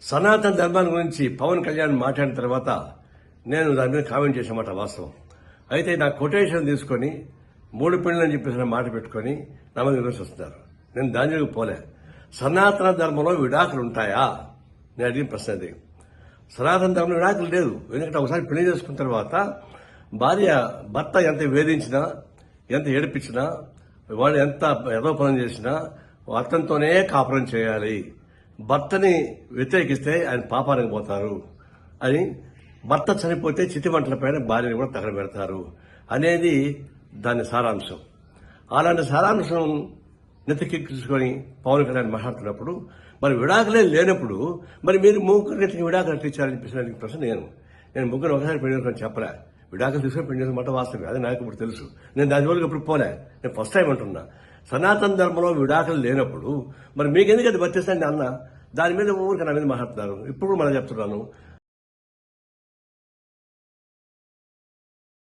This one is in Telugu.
సనాతన ధర్మాన్ని గురించి పవన్ కళ్యాణ్ మాట్లాడిన తర్వాత నేను దాని మీద కామెంట్ చేసామాట వాస్తవం. అయితే నా కొటేషన్ తీసుకొని 3 పెళ్లి అని చెప్పేసి మాట పెట్టుకొని నా మీద విమర్శిస్తున్నారు. నేను దాని జోలికి పోలే. సనాతన ధర్మంలో విడాకులు ఉంటాయా? నేను అడిగిన ప్రశ్న అది. సనాతన ధర్మంలో విడాకులు లేదు. ఎందుకంటే ఒకసారి పెళ్లి చేసుకున్న తర్వాత భర్త ఎంత వేధించినా, ఎంత ఏడిపించినా, వాళ్ళు ఎంత ఏదో పనులు చేసినా అతనితోనే కాపురం చేయాలి. భర్తని వ్యతిరేకిస్తే ఆయన పాపానికి పోతారు అని, భర్త చనిపోతే చితిమంటలపైన భార్యని కూడా తగలబెడతారు అనేది దాని సారాంశం. అలాంటి సారాంశం నెత్తికెక్కించుకొని పవన్ కళ్యాణ్ మాట్లాడుతున్నప్పుడు మరి విడాకులే లేనప్పుడు మరి మీరు ముగ్గురికి విడాకులు ఎట్టించాలని చెప్పేసి ప్రశ్న నేను ముగ్గురు ఒకసారి పెళ్లి చేసుకొని చెప్పలే. విడాకులు తీసుకొని పెళ్లి చేసుకున్న మాట వాస్తవం. అది నాకు ఇప్పుడు తెలుసు. నేను దాని జోలికి ఇప్పుడు పోలే. నేను ఫస్ట్ టైం అంటున్నా. సనాతన ధర్మంలో విడాకులు లేనప్పుడు మరి మీకెందుకు అది వర్తిస్తాను అన్న దాని మీద ఊరికి నా మీద మాట్లాడుతున్నారు. ఇప్పుడు మనం చెప్తున్నాను,